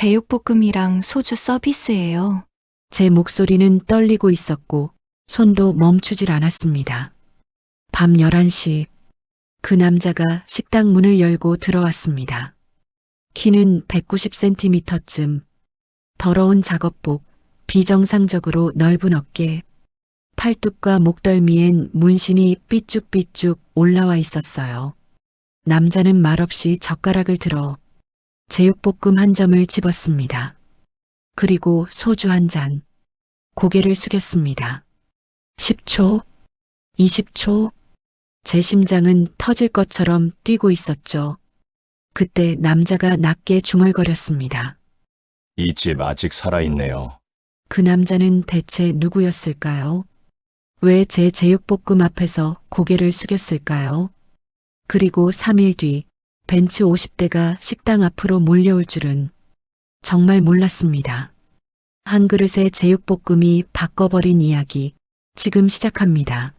제육볶음이랑 소주 서비스예요. 제 목소리는 떨리고 있었고 손도 멈추질 않았습니다. 밤 11시 그 남자가 식당 문을 열고 들어왔습니다. 키는 190cm쯤, 더러운 작업복, 비정상적으로 넓은 어깨, 팔뚝과 목덜미엔 문신이 삐쭉삐쭉 올라와 있었어요. 남자는 말없이 젓가락을 들어 제육볶음 한 점을 집었습니다. 그리고 소주 한 잔, 고개를 숙였습니다. 10초, 20초, 제 심장은 터질 것처럼 뛰고 있었죠. 그때 남자가 낮게 중얼거렸습니다. 이 집 아직 살아있네요. 그 남자는 대체 누구였을까요? 왜 제 제육볶음 앞에서 고개를 숙였을까요? 그리고 3일 뒤 벤츠 50대가 식당 앞으로 몰려올 줄은 정말 몰랐습니다. 한 그릇의 제육볶음이 바꿔버린 이야기, 지금 시작합니다.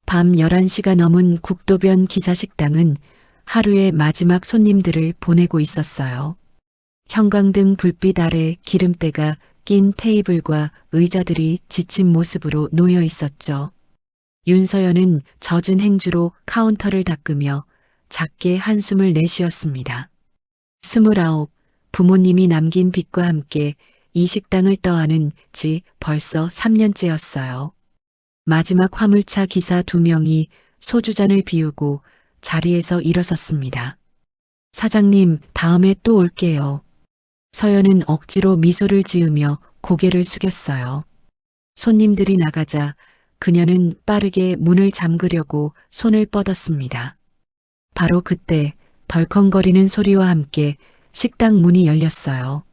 밤 11시가 넘은 국도변 기사식당은 하루의 마지막 손님들을 보내고 있었어요. 형광등 불빛 아래 기름때가 낀 테이블과 의자들이 지친 모습으로 놓여 있었죠. 윤서연은 젖은 행주로 카운터를 닦으며 작게 한숨을 내쉬었습니다. 29, 부모님이 남긴 빚과 함께 이 식당을 떠나는 지 벌써 3년째였어요. 마지막 화물차 기사 2명이 소주잔을 비우고 자리에서 일어섰습니다. 사장님, 다음에 또 올게요. 서연은 억지로 미소를 지으며 고개를 숙였어요. 손님들이 나가자 그녀는 빠르게 문을 잠그려고 손을 뻗었습니다. 바로 그때 덜컹거리는 소리와 함께 식당 문이 열렸어요.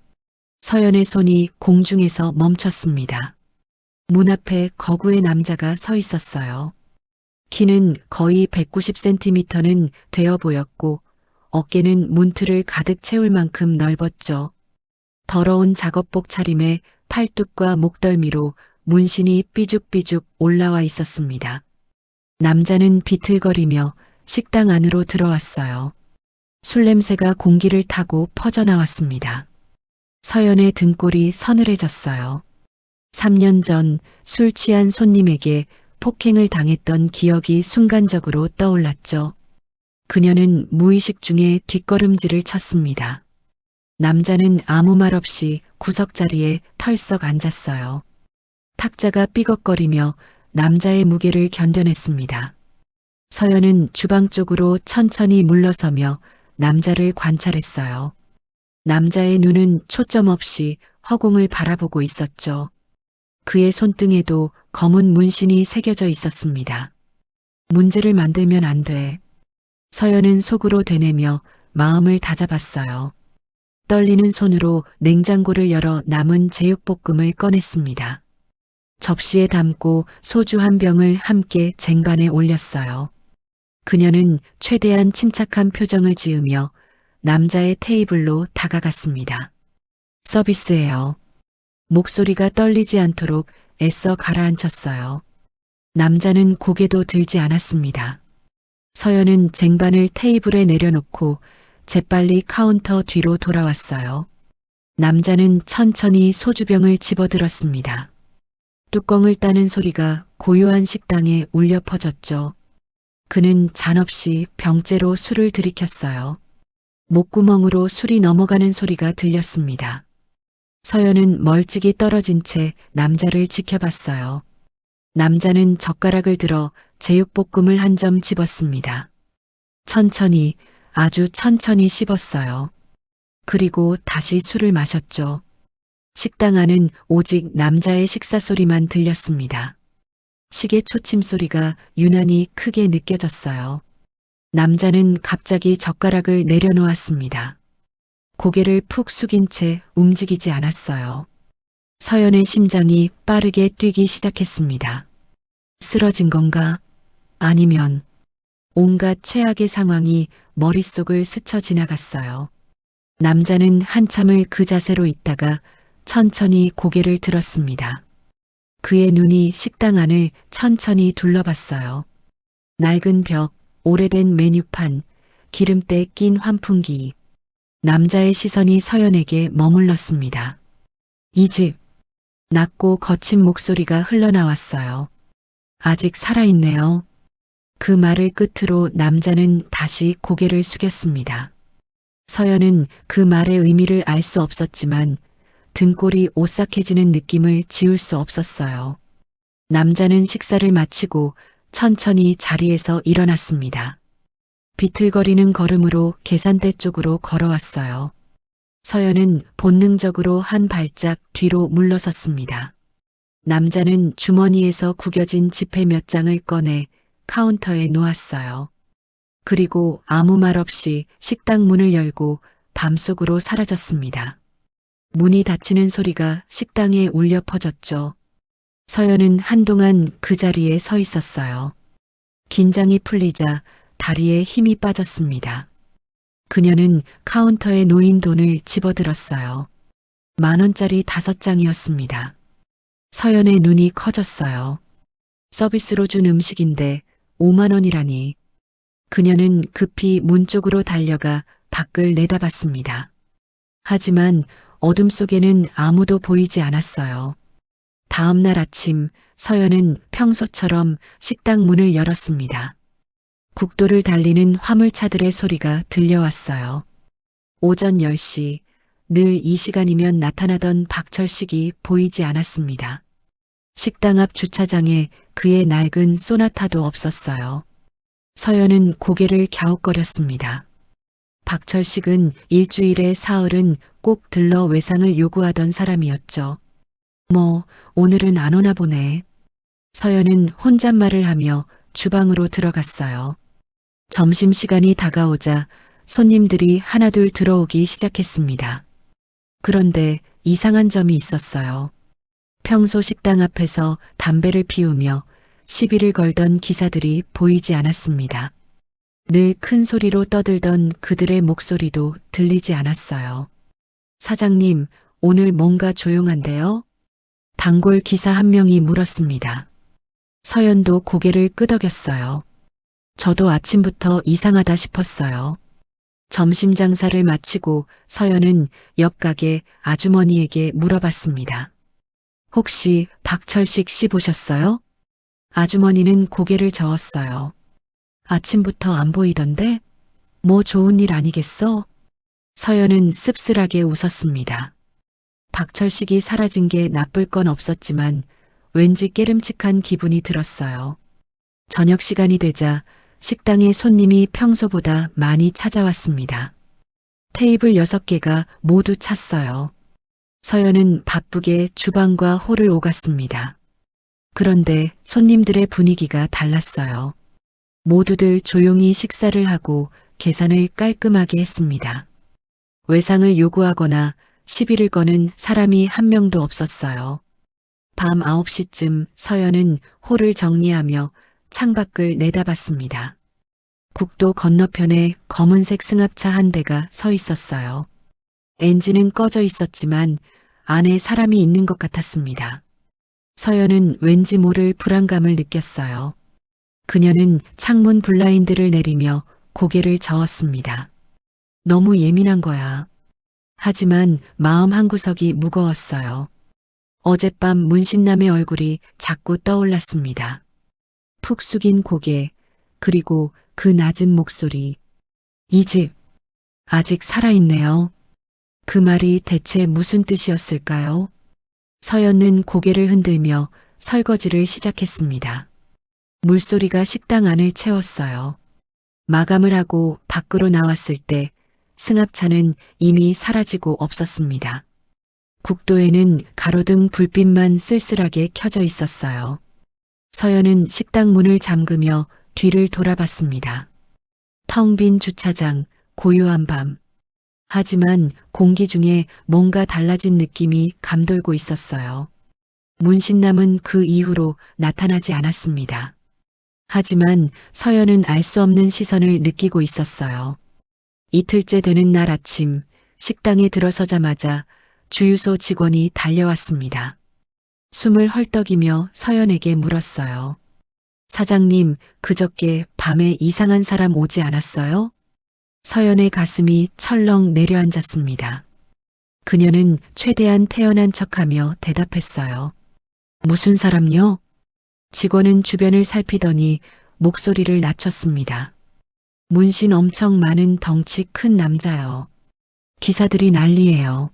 서연의 손이 공중에서 멈췄습니다. 문 앞에 거구의 남자가 서 있었어요. 키는 거의 190cm는 되어 보였고 어깨는 문틀을 가득 채울 만큼 넓었죠. 더러운 작업복 차림에 팔뚝과 목덜미로 문신이 삐죽삐죽 올라와 있었습니다. 남자는 비틀거리며 식당 안으로 들어왔어요. 술 냄새가 공기를 타고 퍼져나왔습니다. 서연의 등골이 서늘해졌어요. 3년 전 술 취한 손님에게 폭행을 당했던 기억이 순간적으로 떠올랐죠. 그녀는 무의식 중에 뒷걸음질을 쳤습니다. 남자는 아무 말 없이 구석자리에 털썩 앉았어요. 탁자가 삐걱거리며 남자의 무게를 견뎌냈습니다. 서연은 주방 쪽으로 천천히 물러서며 남자를 관찰했어요. 남자의 눈은 초점 없이 허공을 바라보고 있었죠. 그의 손등에도 검은 문신이 새겨져 있었습니다. 문제를 만들면 안 돼. 서연은 속으로 되뇌며 마음을 다잡았어요. 떨리는 손으로 냉장고를 열어 남은 제육볶음을 꺼냈습니다. 접시에 담고 소주 한 병을 함께 쟁반에 올렸어요. 그녀는 최대한 침착한 표정을 지으며 남자의 테이블로 다가갔습니다. 서비스예요. 목소리가 떨리지 않도록 애써 가라앉혔어요. 남자는 고개도 들지 않았습니다. 서연은 쟁반을 테이블에 내려놓고 재빨리 카운터 뒤로 돌아왔어요. 남자는 천천히 소주병을 집어들었습니다. 뚜껑을 따는 소리가 고요한 식당에 울려 퍼졌죠. 그는 잔없이 병째로 술을 들이켰어요. 목구멍으로 술이 넘어가는 소리가 들렸습니다. 서연은 멀찍이 떨어진 채 남자를 지켜봤어요. 남자는 젓가락을 들어 제육볶음을 한 점 집었습니다. 천천히, 아주 천천히 씹었어요. 그리고 다시 술을 마셨죠. 식당 안은 오직 남자의 식사 소리만 들렸습니다. 시계 초침 소리가 유난히 크게 느껴졌어요. 남자는 갑자기 젓가락을 내려놓았습니다. 고개를 푹 숙인 채 움직이지 않았어요. 서연의 심장이 빠르게 뛰기 시작했습니다. 쓰러진 건가? 아니면 온갖 최악의 상황이 머릿속을 스쳐 지나갔어요. 남자는 한참을 그 자세로 있다가 천천히 고개를 들었습니다. 그의 눈이 식당 안을 천천히 둘러봤어요. 낡은 벽, 오래된 메뉴판, 기름때 낀 환풍기. 남자의 시선이 서연에게 머물렀습니다. 이 집. 낮고 거친 목소리가 흘러나왔어요. 아직 살아있네요. 그 말을 끝으로 남자는 다시 고개를 숙였습니다. 서연은 그 말의 의미를 알 수 없었지만 등골이 오싹해지는 느낌을 지울 수 없었어요. 남자는 식사를 마치고 천천히 자리에서 일어났습니다. 비틀거리는 걸음으로 계산대 쪽으로 걸어왔어요. 서연은 본능적으로 한 발짝 뒤로 물러섰습니다. 남자는 주머니에서 구겨진 지폐 몇 장을 꺼내 카운터에 놓았어요. 그리고 아무 말 없이 식당 문을 열고 밤속으로 사라졌습니다. 문이 닫히는 소리가 식당에 울려 퍼졌죠. 서연은 한동안 그 자리에 서 있었어요. 긴장이 풀리자 다리에 힘이 빠졌습니다. 그녀는 카운터에 놓인 돈을 집어들었어요. 10,000원짜리 5장이었습니다. 서연의 눈이 커졌어요. 서비스로 준 음식인데 5만 원이라니. 그녀는 급히 문 쪽으로 달려가 밖을 내다봤습니다. 하지만 어둠 속에는 아무도 보이지 않았어요. 다음 날 아침 서연은 평소처럼 식당 문을 열었습니다. 국도를 달리는 화물차들의 소리가 들려왔어요. 오전 10시, 늘 이 시간이면 나타나던 박철식이 보이지 않았습니다. 식당 앞 주차장에 그의 낡은 소나타도 없었어요. 서연은 고개를 갸웃거렸습니다. 박철식은 일주일에 사흘은 꼭 들러 외상을 요구하던 사람이었죠. 오늘은 안 오나 보네. 서연은 혼잣말을 하며 주방으로 들어갔어요. 점심시간이 다가오자 손님들이 하나둘 들어오기 시작했습니다. 그런데 이상한 점이 있었어요. 평소 식당 앞에서 담배를 피우며 시비를 걸던 기사들이 보이지 않았습니다. 늘 큰 소리로 떠들던 그들의 목소리도 들리지 않았어요. 사장님, 오늘 뭔가 조용한데요? 단골 기사 한 명이 물었습니다. 서연도 고개를 끄덕였어요. 저도 아침부터 이상하다 싶었어요. 점심 장사를 마치고 서연은 옆 가게 아주머니에게 물어봤습니다. 혹시 박철식 씨 보셨어요? 아주머니는 고개를 저었어요. 아침부터 안 보이던데? 뭐 좋은 일 아니겠어? 서연은 씁쓸하게 웃었습니다. 박철식이 사라진 게 나쁠 건 없었지만 왠지 깨름칙한 기분이 들었어요. 저녁 시간이 되자 식당에 손님이 평소보다 많이 찾아왔습니다. 테이블 6개가 모두 찼어요. 서연은 바쁘게 주방과 홀을 오갔습니다. 그런데 손님들의 분위기가 달랐어요. 모두들 조용히 식사를 하고 계산을 깔끔하게 했습니다. 외상을 요구하거나 시비를 거는 사람이 한 명도 없었어요. 밤 9시쯤 서연은 홀을 정리하며 창밖을 내다봤습니다. 국도 건너편에 검은색 승합차 한 대가 서 있었어요. 엔진은 꺼져 있었지만 안에 사람이 있는 것 같았습니다. 서연은 왠지 모를 불안감을 느꼈어요. 그녀는 창문 블라인드를 내리며 고개를 저었습니다. 너무 예민한 거야. 하지만 마음 한구석이 무거웠어요. 어젯밤 문신남의 얼굴이 자꾸 떠올랐습니다. 푹 숙인 고개, 그리고 그 낮은 목소리. 이 집, 아직 살아있네요. 그 말이 대체 무슨 뜻이었을까요? 서연은 고개를 흔들며 설거지를 시작했습니다. 물소리가 식당 안을 채웠어요. 마감을 하고 밖으로 나왔을 때 승합차는 이미 사라지고 없었습니다. 국도에는 가로등 불빛만 쓸쓸하게 켜져 있었어요. 서연은 식당 문을 잠그며 뒤를 돌아봤습니다. 텅 빈 주차장, 고요한 밤. 하지만 공기 중에 뭔가 달라진 느낌이 감돌고 있었어요. 문신남은 그 이후로 나타나지 않았습니다. 하지만 서연은 알 수 없는 시선을 느끼고 있었어요. 이틀째 되는 날 아침, 식당에 들어서자마자 주유소 직원이 달려왔습니다. 숨을 헐떡이며 서연에게 물었어요. 사장님, 그저께 밤에 이상한 사람 오지 않았어요? 서연의 가슴이 철렁 내려앉았습니다. 그녀는 최대한 태연한 척하며 대답했어요. 무슨 사람요? 직원은 주변을 살피더니 목소리를 낮췄습니다. 문신 엄청 많은 덩치 큰 남자요. 기사들이 난리예요.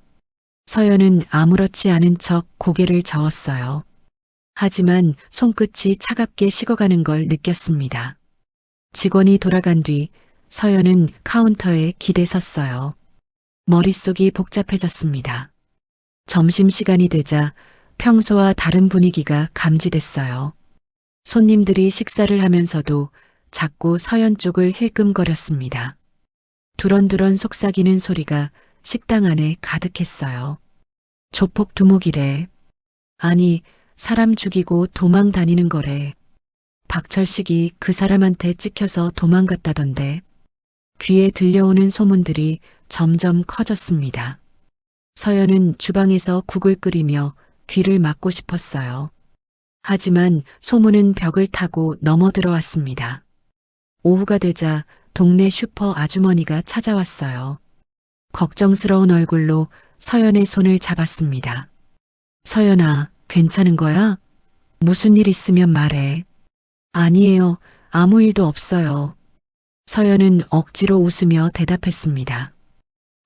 서연은 아무렇지 않은 척 고개를 저었어요. 하지만 손끝이 차갑게 식어가는 걸 느꼈습니다. 직원이 돌아간 뒤 서연은 카운터에 기대 섰어요. 머릿속이 복잡해졌습니다. 점심시간이 되자 평소와 다른 분위기가 감지됐어요. 손님들이 식사를 하면서도 자꾸 서연 쪽을 힐끔거렸습니다. 두런두런 속삭이는 소리가 식당 안에 가득했어요. 조폭 두목이래. 아니, 사람 죽이고 도망 다니는 거래. 박철식이 그 사람한테 찍혀서 도망갔다던데. 귀에 들려오는 소문들이 점점 커졌습니다. 서연은 주방에서 국을 끓이며 귀를 막고 싶었어요. 하지만 소문은 벽을 타고 넘어들어왔습니다. 오후가 되자 동네 슈퍼 아주머니가 찾아왔어요. 걱정스러운 얼굴로 서연의 손을 잡았습니다. 서연아, 괜찮은 거야? 무슨 일 있으면 말해. 아니에요. 아무 일도 없어요. 서연은 억지로 웃으며 대답했습니다.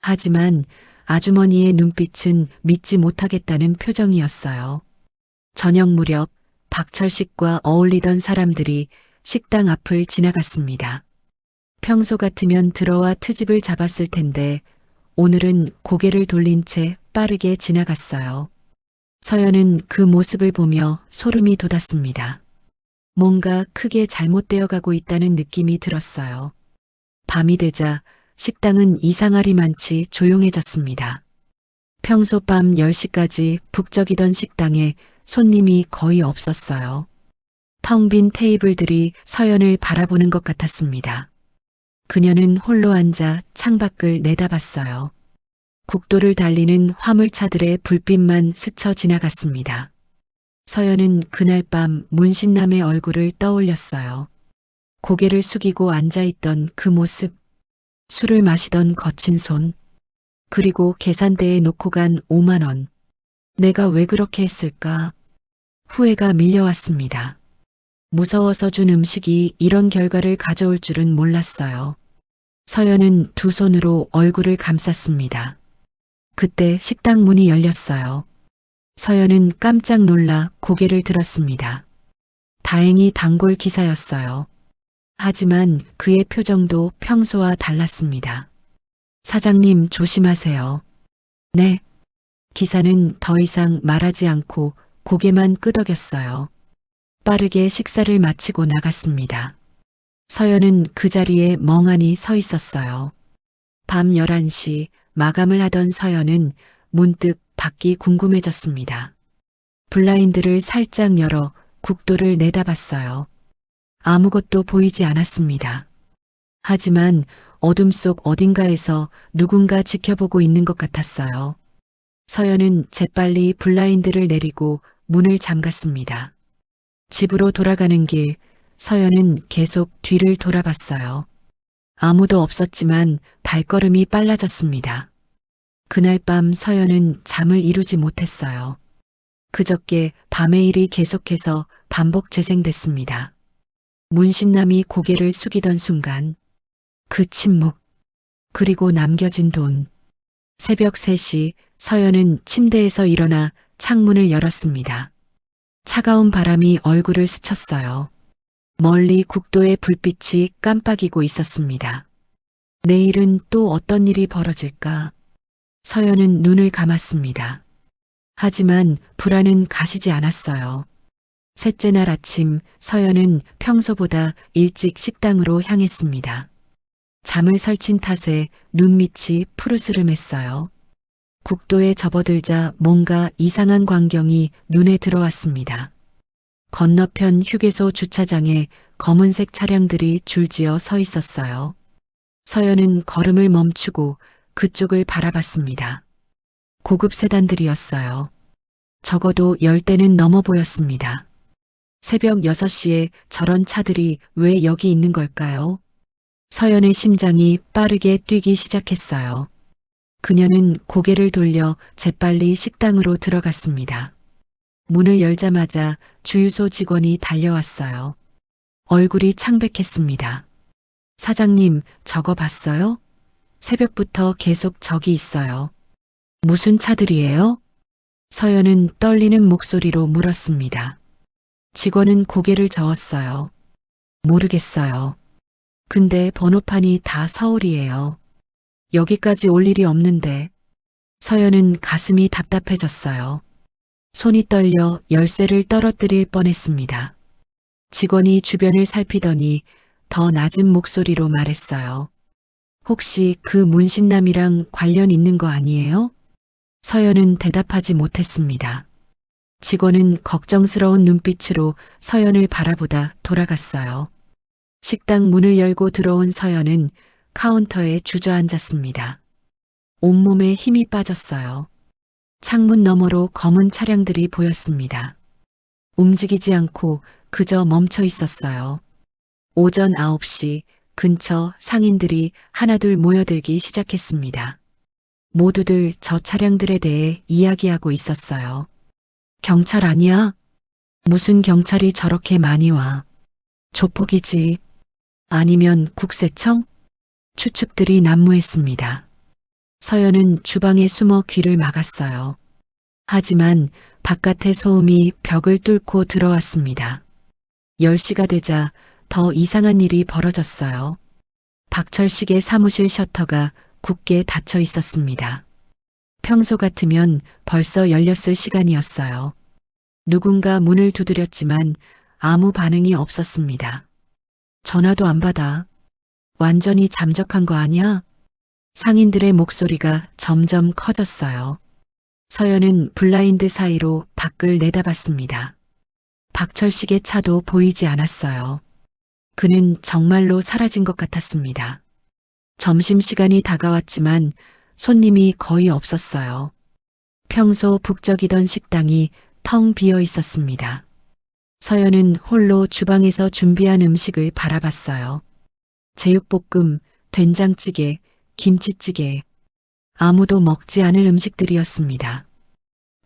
하지만 아주머니의 눈빛은 믿지 못하겠다는 표정이었어요. 저녁 무렵 박철식과 어울리던 사람들이 식당 앞을 지나갔습니다. 평소 같으면 들어와 트집을 잡았을 텐데 오늘은 고개를 돌린 채 빠르게 지나갔어요. 서연은 그 모습을 보며 소름이 돋았습니다. 뭔가 크게 잘못되어 가고 있다는 느낌이 들었어요. 밤이 되자 식당은 이상하리만치 조용해졌습니다. 평소 밤 10시까지 북적이던 식당에 손님이 거의 없었어요. 텅 빈 테이블들이 서연을 바라보는 것 같았습니다. 그녀는 홀로 앉아 창밖을 내다봤어요. 국도를 달리는 화물차들의 불빛만 스쳐 지나갔습니다. 서연은 그날 밤 문신남의 얼굴을 떠올렸어요. 고개를 숙이고 앉아있던 그 모습, 술을 마시던 거친 손, 그리고 계산대에 놓고 간 5만 원. 내가 왜 그렇게 했을까? 후회가 밀려왔습니다. 무서워서 준 음식이 이런 결과를 가져올 줄은 몰랐어요. 서연은 두 손으로 얼굴을 감쌌습니다. 그때 식당 문이 열렸어요. 서연은 깜짝 놀라 고개를 들었습니다. 다행히 단골 기사였어요. 하지만 그의 표정도 평소와 달랐습니다. 사장님 조심하세요. 네. 기사는 더 이상 말하지 않고 고개만 끄덕였어요. 빠르게 식사를 마치고 나갔습니다. 서연은 그 자리에 멍하니 서 있었어요. 밤 11시 마감을 하던 서연은 문득 밖이 궁금해졌습니다. 블라인드를 살짝 열어 국도를 내다봤어요. 아무것도 보이지 않았습니다. 하지만 어둠 속 어딘가에서 누군가 지켜보고 있는 것 같았어요. 서연은 재빨리 블라인드를 내리고 문을 잠갔습니다. 집으로 돌아가는 길, 서연은 계속 뒤를 돌아봤어요. 아무도 없었지만 발걸음이 빨라졌습니다. 그날 밤 서연은 잠을 이루지 못했어요. 그저께 밤의 일이 계속해서 반복 재생됐습니다. 문신남이 고개를 숙이던 순간 그 침묵, 그리고 남겨진 돈. 새벽 3시 서연은 침대에서 일어나 창문을 열었습니다. 차가운 바람이 얼굴을 스쳤어요. 멀리 국도의 불빛이 깜빡이고 있었습니다. 내일은 또 어떤 일이 벌어질까? 서연은 눈을 감았습니다. 하지만 불안은 가시지 않았어요. 셋째 날 아침 서연은 평소보다 일찍 식당으로 향했습니다. 잠을 설친 탓에 눈밑이 푸르스름했어요. 국도에 접어들자 뭔가 이상한 광경이 눈에 들어왔습니다. 건너편 휴게소 주차장에 검은색 차량들이 줄지어 서 있었어요. 서연은 걸음을 멈추고 그쪽을 바라봤습니다. 고급 세단들이었어요. 적어도 10대는 넘어 보였습니다. 새벽 6시에 저런 차들이 왜 여기 있는 걸까요? 서연의 심장이 빠르게 뛰기 시작했어요. 그녀는 고개를 돌려 재빨리 식당으로 들어갔습니다. 문을 열자마자 주유소 직원이 달려왔어요. 얼굴이 창백했습니다. 사장님, 저거 봤어요? 새벽부터 계속 저기 있어요. 무슨 차들이에요? 서연은 떨리는 목소리로 물었습니다. 직원은 고개를 저었어요. 모르겠어요. 근데 번호판이 다 서울이에요. 여기까지 올 일이 없는데. 서연은 가슴이 답답해졌어요. 손이 떨려 열쇠를 떨어뜨릴 뻔했습니다. 직원이 주변을 살피더니 더 낮은 목소리로 말했어요. 혹시 그 문신남이랑 관련 있는 거 아니에요? 서연은 대답하지 못했습니다. 직원은 걱정스러운 눈빛으로 서연을 바라보다 돌아갔어요. 식당 문을 열고 들어온 서연은 카운터에 주저앉았습니다. 온몸에 힘이 빠졌어요. 창문 너머로 검은 차량들이 보였습니다. 움직이지 않고 그저 멈춰 있었어요. 오전 9시 근처 상인들이 하나둘 모여들기 시작했습니다. 모두들 저 차량들에 대해 이야기하고 있었어요. 경찰 아니야? 무슨 경찰이 저렇게 많이 와? 조폭이지. 아니면 국세청? 추측들이 난무했습니다. 서연은 주방에 숨어 귀를 막았어요. 하지만 바깥의 소음이 벽을 뚫고 들어왔습니다. 10시가 되자 더 이상한 일이 벌어졌어요. 박철식의 사무실 셔터가 굳게 닫혀 있었습니다. 평소 같으면 벌써 열렸을 시간이었어요. 누군가 문을 두드렸지만 아무 반응이 없었습니다. 전화도 안 받아. 완전히 잠적한 거 아니야? 상인들의 목소리가 점점 커졌어요. 서연은 블라인드 사이로 밖을 내다봤습니다. 박철식의 차도 보이지 않았어요. 그는 정말로 사라진 것 같았습니다. 점심시간이 다가왔지만 손님이 거의 없었어요. 평소 북적이던 식당이 텅 비어 있었습니다. 서연은 홀로 주방에서 준비한 음식을 바라봤어요. 제육볶음, 된장찌개, 김치찌개. 아무도 먹지 않을 음식들이었습니다.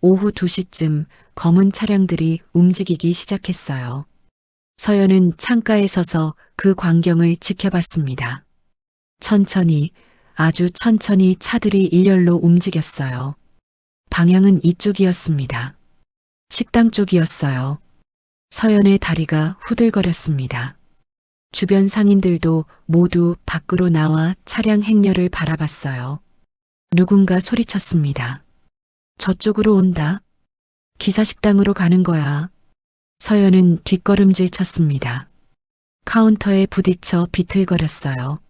오후 2시쯤 검은 차량들이 움직이기 시작했어요. 서연은 창가에 서서 그 광경을 지켜봤습니다. 천천히, 아주 천천히 차들이 일렬로 움직였어요. 방향은 이쪽이었습니다. 식당 쪽이었어요. 서연의 다리가 후들거렸습니다. 주변 상인들도 모두 밖으로 나와 차량 행렬을 바라봤어요. 누군가 소리쳤습니다. 저쪽으로 온다. 기사식당으로 가는 거야. 서연은 뒷걸음질 쳤습니다. 카운터에 부딪혀 비틀거렸어요.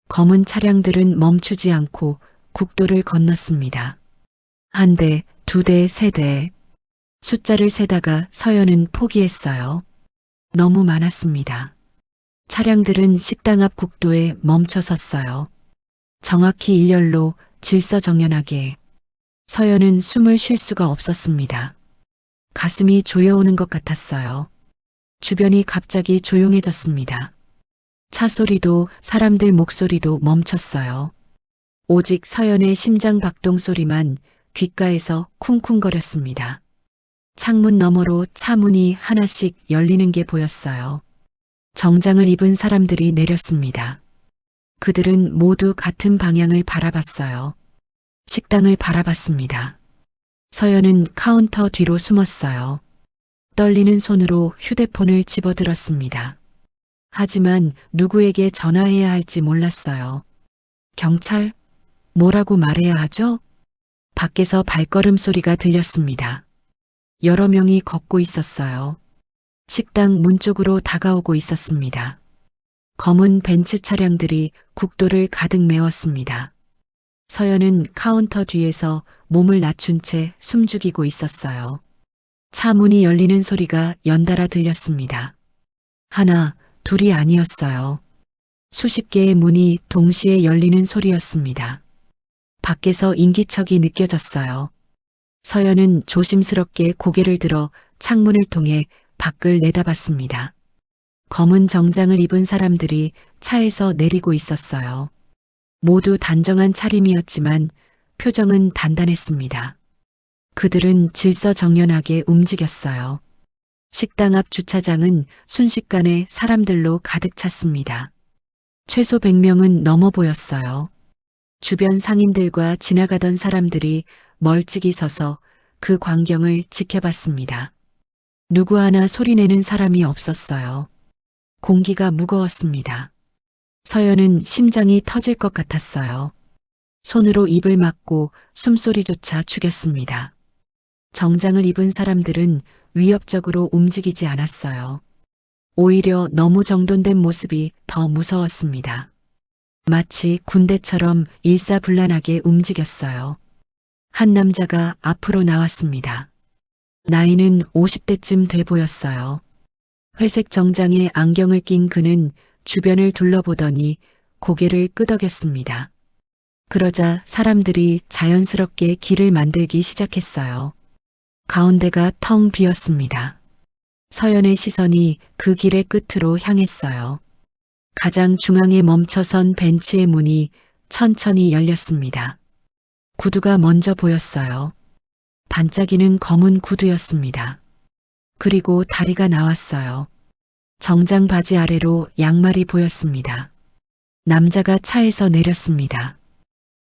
검은 차량들은 멈추지 않고 국도를 건넜습니다. 한 대, 2대, 3대. 숫자를 세다가 서연은 포기했어요. 너무 많았습니다. 차량들은 식당 앞 국도에 멈춰 섰어요. 정확히 일렬로 질서정연하게. 서연은 숨을 쉴 수가 없었습니다. 가슴이 조여오는 것 같았어요. 주변이 갑자기 조용해졌습니다. 차 소리도 사람들 목소리도 멈췄어요. 오직 서연의 심장 박동 소리만 귓가에서 쿵쿵거렸습니다. 창문 너머로 차 문이 하나씩 열리는 게 보였어요. 정장을 입은 사람들이 내렸습니다. 그들은 모두 같은 방향을 바라봤어요. 식당을 바라봤습니다. 서연은 카운터 뒤로 숨었어요. 떨리는 손으로 휴대폰을 집어들었습니다. 하지만 누구에게 전화해야 할지 몰랐어요. 경찰? 뭐라고 말해야 하죠? 밖에서 발걸음 소리가 들렸습니다. 여러 명이 걷고 있었어요. 식당 문 쪽으로 다가오고 있었습니다. 검은 벤츠 차량들이 국도를 가득 메웠습니다. 서연은 카운터 뒤에서 몸을 낮춘 채 숨죽이고 있었어요. 차 문이 열리는 소리가 연달아 들렸습니다. 하나, 둘이 아니었어요. 수십 개의 문이 동시에 열리는 소리였습니다. 밖에서 인기척이 느껴졌어요. 서연은 조심스럽게 고개를 들어 창문을 통해 밖을 내다봤습니다. 검은 정장을 입은 사람들이 차에서 내리고 있었어요. 모두 단정한 차림이었지만 표정은 단단했습니다. 그들은 질서정연하게 움직였어요. 식당 앞 주차장은 순식간에 사람들로 가득 찼습니다. 최소 100명은 넘어 보였어요. 주변 상인들과 지나가던 사람들이 멀찍이 서서 그 광경을 지켜봤습니다. 누구 하나 소리내는 사람이 없었어요. 공기가 무거웠습니다. 서연은 심장이 터질 것 같았어요. 손으로 입을 막고 숨소리조차 죽였습니다. 정장을 입은 사람들은 위협적으로 움직이지 않았어요. 오히려 너무 정돈된 모습이 더 무서웠습니다. 마치 군대처럼 일사불란하게 움직였어요. 한 남자가 앞으로 나왔습니다. 나이는 50대쯤 돼 보였어요. 회색 정장에 안경을 낀 그는 주변을 둘러보더니 고개를 끄덕였습니다. 그러자 사람들이 자연스럽게 길을 만들기 시작했어요. 가운데가 텅 비었습니다. 서연의 시선이 그 길의 끝으로 향했어요. 가장 중앙에 멈춰선 벤치의 문이 천천히 열렸습니다. 구두가 먼저 보였어요. 반짝이는 검은 구두였습니다. 그리고 다리가 나왔어요. 정장 바지 아래로 양말이 보였습니다. 남자가 차에서 내렸습니다.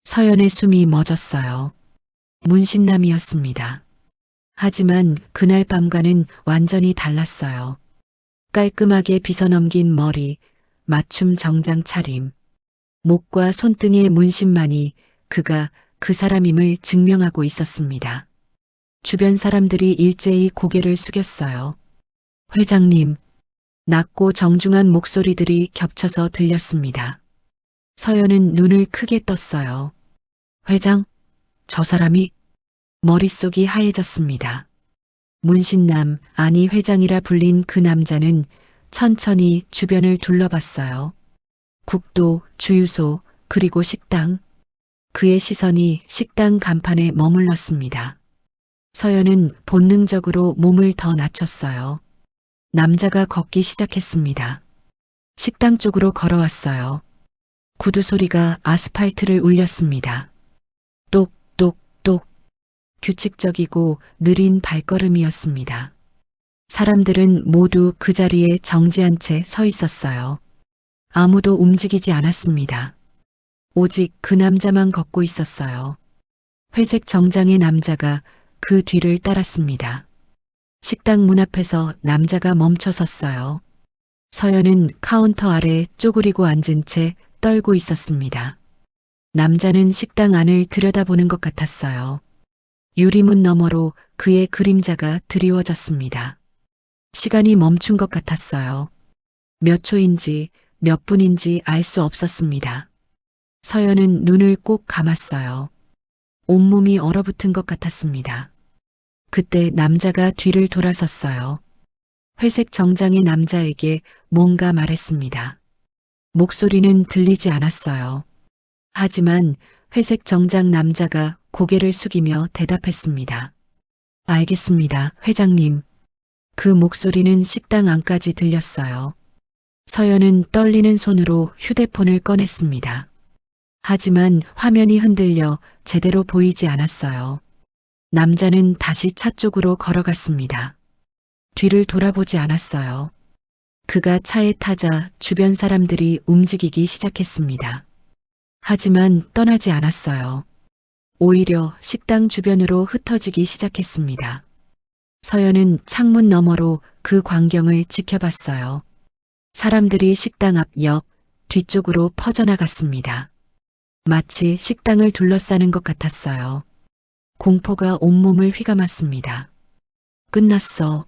서연의 숨이 멎었어요. 문신남이었습니다. 하지만 그날 밤과는 완전히 달랐어요. 깔끔하게 빗어넘긴 머리, 맞춤 정장 차림, 목과 손등의 문신만이 그가 그 사람임을 증명하고 있었습니다. 주변 사람들이 일제히 고개를 숙였어요. 회장님, 낮고 정중한 목소리들이 겹쳐서 들렸습니다. 서연은 눈을 크게 떴어요. 회장, 저 사람이? 머릿속이 하얘졌습니다. 문신남, 아니 회장이라 불린 그 남자는 천천히 주변을 둘러봤어요. 국도, 주유소, 그리고 식당. 그의 시선이 식당 간판에 머물렀습니다. 서연은 본능적으로 몸을 더 낮췄어요. 남자가 걷기 시작했습니다. 식당 쪽으로 걸어왔어요. 구두 소리가 아스팔트를 울렸습니다. 똑똑똑. 규칙적이고 느린 발걸음이었습니다. 사람들은 모두 그 자리에 정지한 채 서 있었어요. 아무도 움직이지 않았습니다. 오직 그 남자만 걷고 있었어요. 회색 정장의 남자가 그 뒤를 따랐습니다. 식당 문 앞에서 남자가 멈춰 섰어요. 서연은 카운터 아래 쪼그리고 앉은 채 떨고 있었습니다. 남자는 식당 안을 들여다보는 것 같았어요. 유리문 너머로 그의 그림자가 드리워졌습니다. 시간이 멈춘 것 같았어요. 몇 초인지 몇 분인지 알 수 없었습니다. 서연은 눈을 꼭 감았어요. 온몸이 얼어붙은 것 같았습니다. 그때 남자가 뒤를 돌아섰어요. 회색 정장의 남자에게 뭔가 말했습니다. 목소리는 들리지 않았어요. 하지만 회색 정장 남자가 고개를 숙이며 대답했습니다. 알겠습니다, 회장님. 그 목소리는 식당 안까지 들렸어요. 서연은 떨리는 손으로 휴대폰을 꺼냈습니다. 하지만 화면이 흔들려 제대로 보이지 않았어요. 남자는 다시 차 쪽으로 걸어갔습니다. 뒤를 돌아보지 않았어요. 그가 차에 타자 주변 사람들이 움직이기 시작했습니다. 하지만 떠나지 않았어요. 오히려 식당 주변으로 흩어지기 시작했습니다. 서연은 창문 너머로 그 광경을 지켜봤어요. 사람들이 식당 앞 옆, 뒤쪽으로 퍼져나갔습니다. 마치 식당을 둘러싸는 것 같았어요. 공포가 온몸을 휘감았습니다. 끝났어.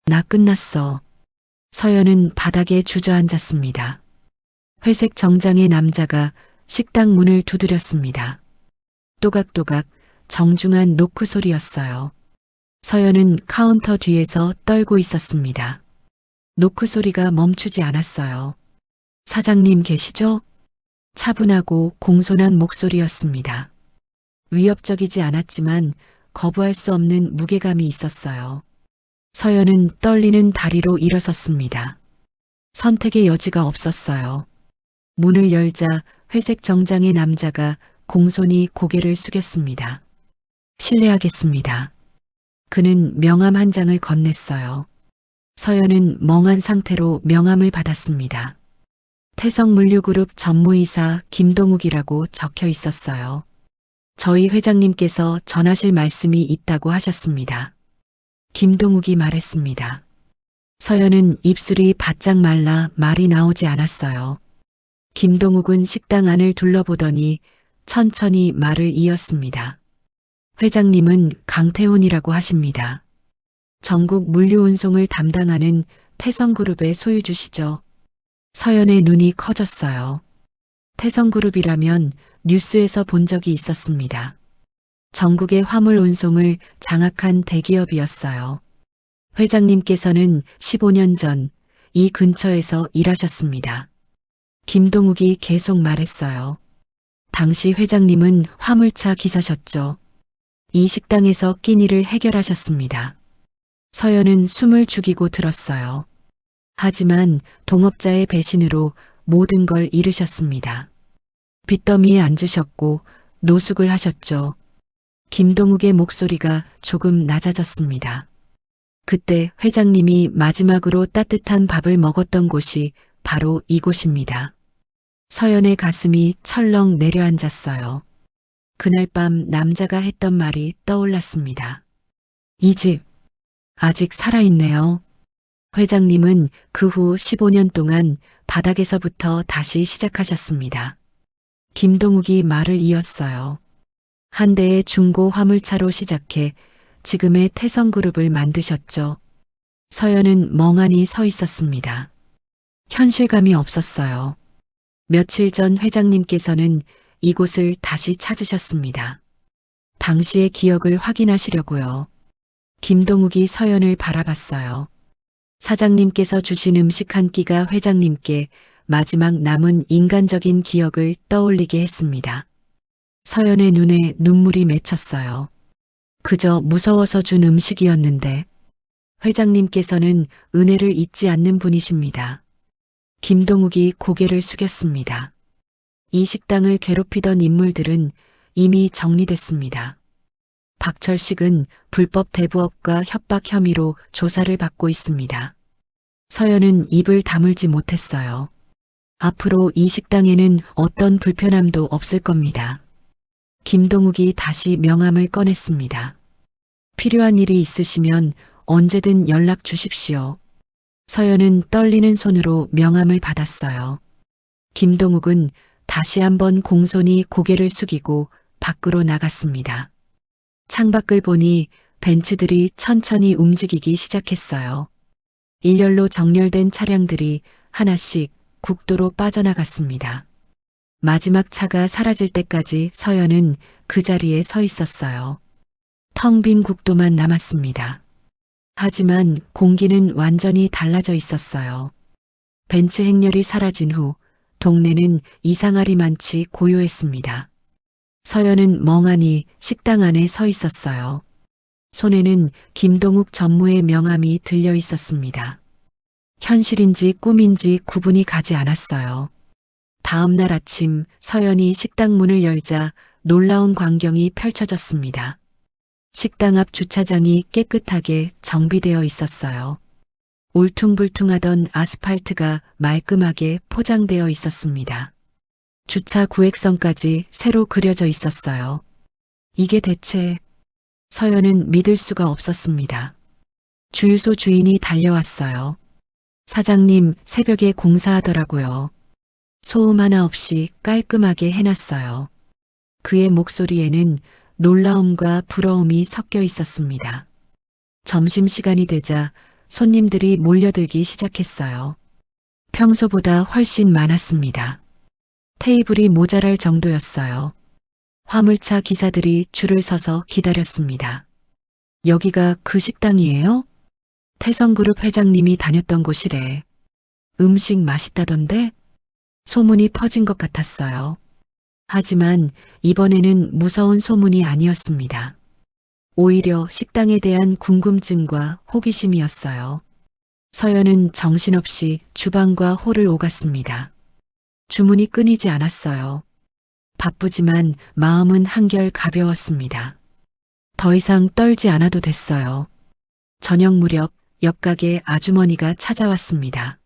나 끝났어. 서연은 바닥에 주저앉았습니다. 회색 정장의 남자가 식당 문을 두드렸습니다. 또각또각 정중한 노크 소리였어요. 서연은 카운터 뒤에서 떨고 있었습니다. 노크 소리가 멈추지 않았어요. 사장님 계시죠? 차분하고 공손한 목소리였습니다. 위협적이지 않았지만 거부할 수 없는 무게감이 있었어요. 서연은 떨리는 다리로 일어섰습니다. 선택의 여지가 없었어요. 문을 열자 회색 정장의 남자가 공손히 고개를 숙였습니다. 실례하겠습니다. 그는 명함 한 장을 건넸어요. 서연은 멍한 상태로 명함을 받았습니다. 태성물류그룹 전무이사 김동욱이라고 적혀 있었어요. 저희 회장님께서 전하실 말씀이 있다고 하셨습니다. 김동욱이 말했습니다. 서연은 입술이 바짝 말라 말이 나오지 않았어요. 김동욱은 식당 안을 둘러보더니 천천히 말을 이었습니다. 회장님은 강태훈이라고 하십니다. 전국 물류운송을 담당하는 태성그룹의 소유주시죠. 서연의 눈이 커졌어요. 태성그룹이라면 뉴스에서 본 적이 있었습니다. 전국의 화물 운송을 장악한 대기업이었어요. 회장님께서는 15년 전 이 근처에서 일하셨습니다. 김동욱이 계속 말했어요. 당시 회장님은 화물차 기사셨죠. 이 식당에서 끼니를 해결하셨습니다. 서연은 숨을 죽이고 들었어요. 하지만 동업자의 배신으로 모든 걸 잃으셨습니다. 빚더미에 앉으셨고 노숙을 하셨죠. 김동욱의 목소리가 조금 낮아졌습니다. 그때 회장님이 마지막으로 따뜻한 밥을 먹었던 곳이 바로 이곳입니다. 서연의 가슴이 철렁 내려앉았어요. 그날 밤 남자가 했던 말이 떠올랐습니다. 이 집 아직 살아있네요. 회장님은 그 후 15년 동안 바닥에서부터 다시 시작하셨습니다. 김동욱이 말을 이었어요. 한 대의 중고 화물차로 시작해 지금의 태성그룹을 만드셨죠. 서연은 멍하니 서 있었습니다. 현실감이 없었어요. 며칠 전 회장님께서는 이곳을 다시 찾으셨습니다. 당시의 기억을 확인하시려고요. 김동욱이 서연을 바라봤어요. 사장님께서 주신 음식 한 끼가 회장님께 마지막 남은 인간적인 기억을 떠올리게 했습니다. 서연의 눈에 눈물이 맺혔어요. 그저 무서워서 준 음식이었는데 회장님께서는 은혜를 잊지 않는 분이십니다. 김동욱이 고개를 숙였습니다. 이 식당을 괴롭히던 인물들은 이미 정리됐습니다. 박철식은 불법 대부업과 협박 혐의로 조사를 받고 있습니다. 서연은 입을 다물지 못했어요. 앞으로 이 식당에는 어떤 불편함도 없을 겁니다. 김동욱이 다시 명함을 꺼냈습니다. 필요한 일이 있으시면 언제든 연락 주십시오. 서연은 떨리는 손으로 명함을 받았어요. 김동욱은 다시 한번 공손히 고개를 숙이고 밖으로 나갔습니다. 창밖을 보니 벤츠들이 천천히 움직이기 시작했어요. 일렬로 정렬된 차량들이 하나씩 국도로 빠져나갔습니다. 마지막 차가 사라질 때까지 서연은 그 자리에 서 있었어요. 텅 빈 국도만 남았습니다. 하지만 공기는 완전히 달라져 있었어요. 벤츠 행렬이 사라진 후 동네는 이상하리만치 고요했습니다. 서연은 멍하니 식당 안에 서 있었어요. 손에는 김동욱 전무의 명함이 들려 있었습니다. 현실인지 꿈인지 구분이 가지 않았어요. 다음 날 아침 서연이 식당 문을 열자 놀라운 광경이 펼쳐졌습니다. 식당 앞 주차장이 깨끗하게 정비되어 있었어요. 울퉁불퉁하던 아스팔트가 말끔하게 포장되어 있었습니다. 주차 구획선까지 새로 그려져 있었어요. 이게 대체... 서연은 믿을 수가 없었습니다. 주유소 주인이 달려왔어요. 사장님, 새벽에 공사하더라고요. 소음 하나 없이 깔끔하게 해놨어요. 그의 목소리에는 놀라움과 부러움이 섞여 있었습니다. 점심시간이 되자 손님들이 몰려들기 시작했어요. 평소보다 훨씬 많았습니다. 테이블이 모자랄 정도였어요. 화물차 기사들이 줄을 서서 기다렸습니다. 여기가 그 식당이에요? 태성그룹 회장님이 다녔던 곳이래. 음식 맛있다던데? 소문이 퍼진 것 같았어요. 하지만 이번에는 무서운 소문이 아니었습니다. 오히려 식당에 대한 궁금증과 호기심이었어요. 서연은 정신없이 주방과 홀을 오갔습니다. 주문이 끊이지 않았어요. 바쁘지만 마음은 한결 가벼웠습니다. 더 이상 떨지 않아도 됐어요. 저녁 무렵 옆 가게 아주머니가 찾아왔습니다.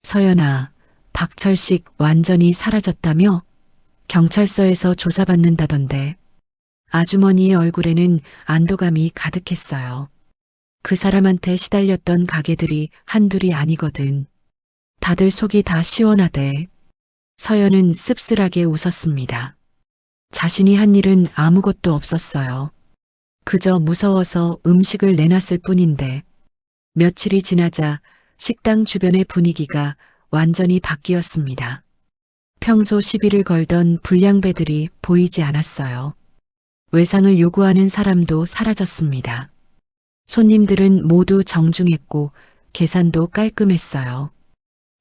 서연아, 박철식 완전히 사라졌다며? 경찰서에서 조사받는다던데. 아주머니의 얼굴에는 안도감이 가득했어요. 그 사람한테 시달렸던 가게들이 한둘이 아니거든. 다들 속이 다 시원하대. 서연은 씁쓸하게 웃었습니다. 자신이 한 일은 아무것도 없었어요. 그저 무서워서 음식을 내놨을 뿐인데. 며칠이 지나자 식당 주변의 분위기가 완전히 바뀌었습니다. 평소 시비를 걸던 불량배들이 보이지 않았어요. 외상을 요구하는 사람도 사라졌습니다. 손님들은 모두 정중했고 계산도 깔끔했어요.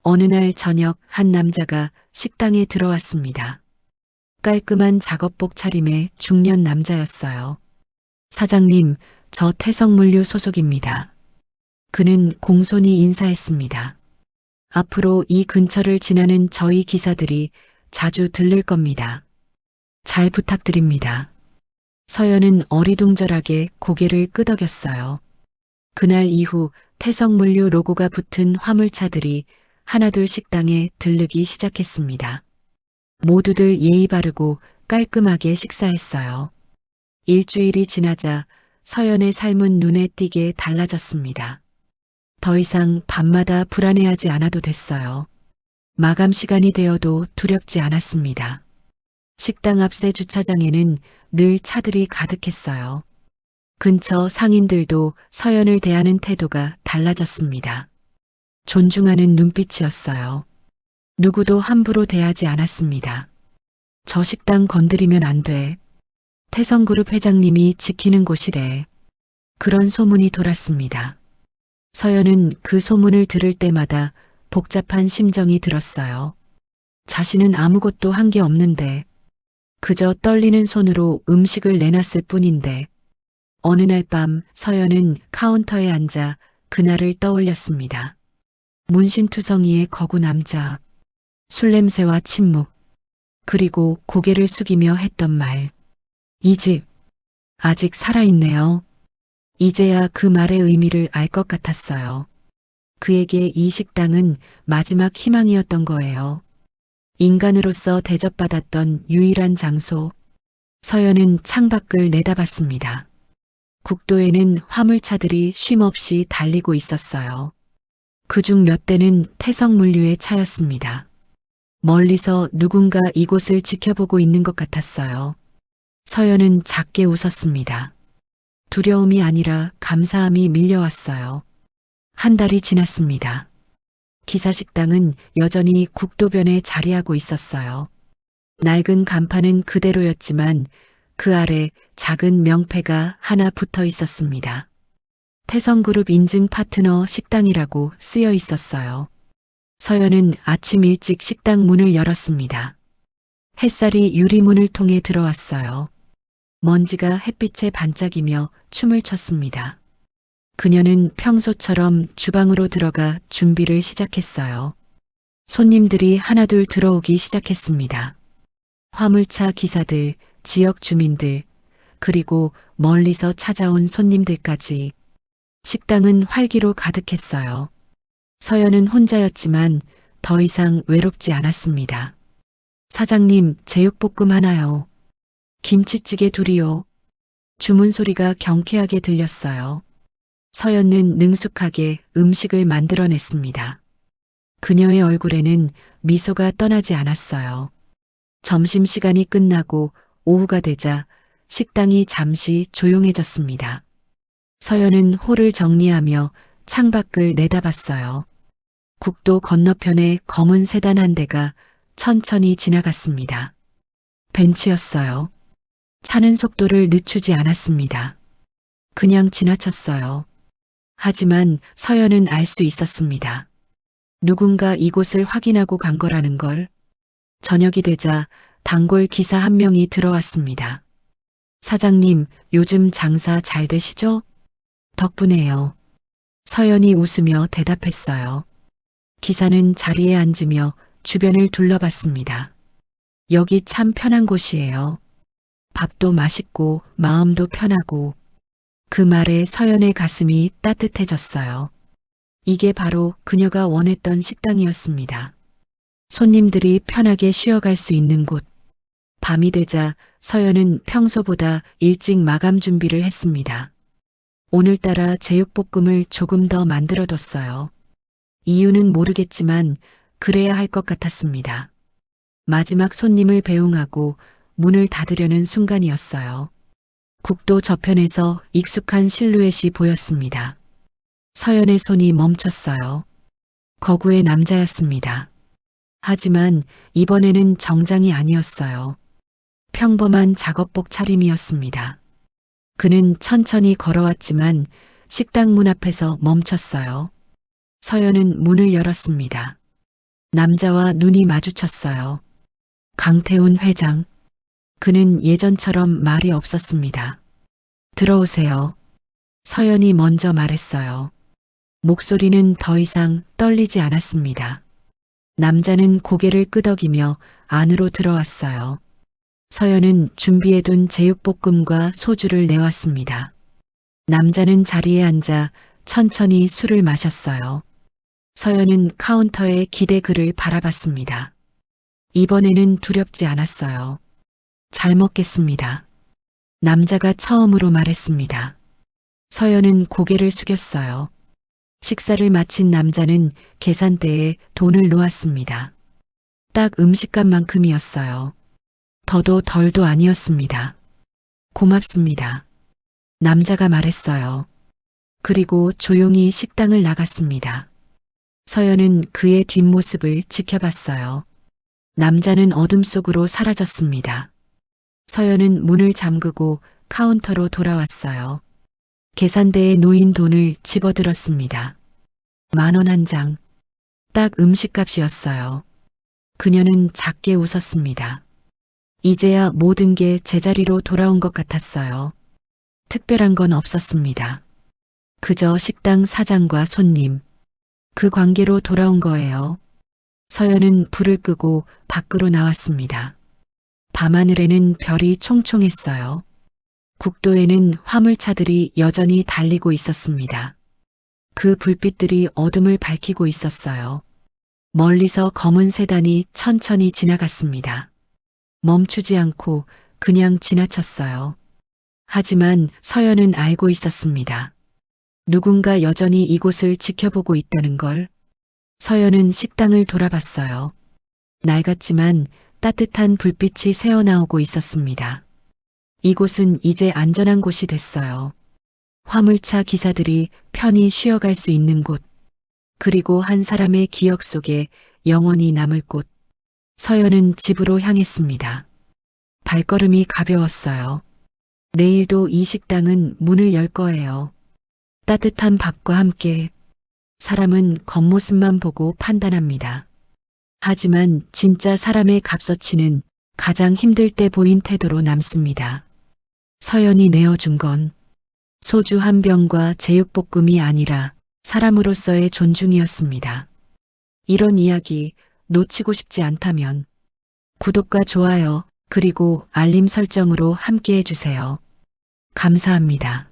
어느 날 저녁 한 남자가 식당에 들어왔습니다. 깔끔한 작업복 차림의 중년 남자였어요. 사장님, 저 태성물류 소속입니다. 그는 공손히 인사했습니다. 앞으로 이 근처를 지나는 저희 기사들이 자주 들를 겁니다. 잘 부탁드립니다. 서연은 어리둥절하게 고개를 끄덕였어요. 그날 이후 태성물류 로고가 붙은 화물차들이 하나둘 식당에 들르기 시작했습니다. 모두들 예의 바르고 깔끔하게 식사했어요. 일주일이 지나자 서연의 삶은 눈에 띄게 달라졌습니다. 더 이상 밤마다 불안해하지 않아도 됐어요. 마감 시간이 되어도 두렵지 않았습니다. 식당 앞의 주차장에는 늘 차들이 가득했어요. 근처 상인들도 서연을 대하는 태도가 달라졌습니다. 존중하는 눈빛이었어요. 누구도 함부로 대하지 않았습니다. 저 식당 건드리면 안 돼. 태성그룹 회장님이 지키는 곳이래. 그런 소문이 돌았습니다. 서연은 그 소문을 들을 때마다 복잡한 심정이 들었어요. 자신은 아무것도 한 게 없는데, 그저 떨리는 손으로 음식을 내놨을 뿐인데, 어느 날 밤 서연은 카운터에 앉아 그날을 떠올렸습니다. 문신투성이의 거구 남자, 술 냄새와 침묵, 그리고 고개를 숙이며 했던 말. 이 집, 아직 살아있네요. 이제야 그 말의 의미를 알 것 같았어요. 그에게 이 식당은 마지막 희망이었던 거예요. 인간으로서 대접받았던 유일한 장소. 서연은 창밖을 내다봤습니다. 국도에는 화물차들이 쉼없이 달리고 있었어요. 그중 몇 대는 태성물류의 차였습니다. 멀리서 누군가 이곳을 지켜보고 있는 것 같았어요. 서연은 작게 웃었습니다. 두려움이 아니라 감사함이 밀려왔어요. 한 달이 지났습니다. 기사식당은 여전히 국도변에 자리하고 있었어요. 낡은 간판은 그대로였지만 그 아래 작은 명패가 하나 붙어 있었습니다. 태성그룹 인증 파트너 식당이라고 쓰여 있었어요. 서연은 아침 일찍 식당 문을 열었습니다. 햇살이 유리문을 통해 들어왔어요. 먼지가 햇빛에 반짝이며 춤을 췄습니다. 그녀는 평소처럼 주방으로 들어가 준비를 시작했어요. 손님들이 하나둘 들어오기 시작했습니다. 화물차 기사들, 지역 주민들, 그리고 멀리서 찾아온 손님들까지. 식당은 활기로 가득했어요. 서연은 혼자였지만 더 이상 외롭지 않았습니다. 사장님, 제육볶음 하나요. 김치찌개 둘이요. 주문 소리가 경쾌하게 들렸어요. 서연은 능숙하게 음식을 만들어냈습니다. 그녀의 얼굴에는 미소가 떠나지 않았어요. 점심시간이 끝나고 오후가 되자 식당이 잠시 조용해졌습니다. 서연은 홀을 정리하며 창밖을 내다봤어요. 국도 건너편에 검은 세단 한 대가 천천히 지나갔습니다. 벤츠였어요. 차는 속도를 늦추지 않았습니다. 그냥 지나쳤어요. 하지만 서연은 알 수 있었습니다. 누군가 이곳을 확인하고 간 거라는 걸. 저녁이 되자 단골 기사 한 명이 들어왔습니다. 사장님, 요즘 장사 잘 되시죠? 덕분에요. 서연이 웃으며 대답했어요. 기사는 자리에 앉으며 주변을 둘러봤습니다. 여기 참 편한 곳이에요. 밥도 맛있고 마음도 편하고. 그 말에 서연의 가슴이 따뜻해졌어요. 이게 바로 그녀가 원했던 식당이었습니다. 손님들이 편하게 쉬어갈 수 있는 곳. 밤이 되자 서연은 평소보다 일찍 마감 준비를 했습니다. 오늘따라 제육볶음을 조금 더 만들어뒀어요. 이유는 모르겠지만 그래야 할 것 같았습니다. 마지막 손님을 배웅하고 문을 닫으려는 순간이었어요. 국도 저편에서 익숙한 실루엣이 보였습니다. 서연의 손이 멈췄어요. 거구의 남자였습니다. 하지만 이번에는 정장이 아니었어요. 평범한 작업복 차림이었습니다. 그는 천천히 걸어왔지만 식당 문 앞에서 멈췄어요. 서연은 문을 열었습니다. 남자와 눈이 마주쳤어요. 강태훈 회장. 그는 예전처럼 말이 없었습니다. 들어오세요. 서연이 먼저 말했어요. 목소리는 더 이상 떨리지 않았습니다. 남자는 고개를 끄덕이며 안으로 들어왔어요. 서연은 준비해둔 제육볶음과 소주를 내왔습니다. 남자는 자리에 앉아 천천히 술을 마셨어요. 서연은 카운터에 기대글을 바라봤습니다. 이번에는 두렵지 않았어요. 잘 먹겠습니다. 남자가 처음으로 말했습니다. 서연은 고개를 숙였어요. 식사를 마친 남자는 계산대에 돈을 놓았습니다. 딱 음식값만큼이었어요. 더도 덜도 아니었습니다. 고맙습니다. 남자가 말했어요. 그리고 조용히 식당을 나갔습니다. 서연은 그의 뒷모습을 지켜봤어요. 남자는 어둠 속으로 사라졌습니다. 서연은 문을 잠그고 카운터로 돌아왔어요. 계산대에 놓인 돈을 집어들었습니다. 10,000원 한 장. 딱 음식값이었어요. 그녀는 작게 웃었습니다. 이제야 모든 게 제자리로 돌아온 것 같았어요. 특별한 건 없었습니다. 그저 식당 사장과 손님. 그 관계로 돌아온 거예요. 서연은 불을 끄고 밖으로 나왔습니다. 밤하늘에는 별이 총총했어요. 국도에는 화물차들이 여전히 달리고 있었습니다. 그 불빛들이 어둠을 밝히고 있었어요. 멀리서 검은 세단이 천천히 지나갔습니다. 멈추지 않고 그냥 지나쳤어요. 하지만 서연은 알고 있었습니다. 누군가 여전히 이곳을 지켜보고 있다는 걸. 서연은 식당을 돌아봤어요. 낡았지만 따뜻한 불빛이 새어나오고 있었습니다. 이곳은 이제 안전한 곳이 됐어요. 화물차 기사들이 편히 쉬어갈 수 있는 곳, 그리고 한 사람의 기억 속에 영원히 남을 곳. 서연은 집으로 향했습니다. 발걸음이 가벼웠어요. 내일도 이 식당은 문을 열 거예요. 따뜻한 밥과 함께. 사람은 겉모습만 보고 판단합니다. 하지만 진짜 사람의 값어치는 가장 힘들 때 보인 태도로 남습니다. 서연이 내어준 건 소주 한 병과 제육볶음이 아니라 사람으로서의 존중이었습니다. 이런 이야기 놓치고 싶지 않다면 구독과 좋아요 그리고 알림 설정으로 함께 해주세요. 감사합니다.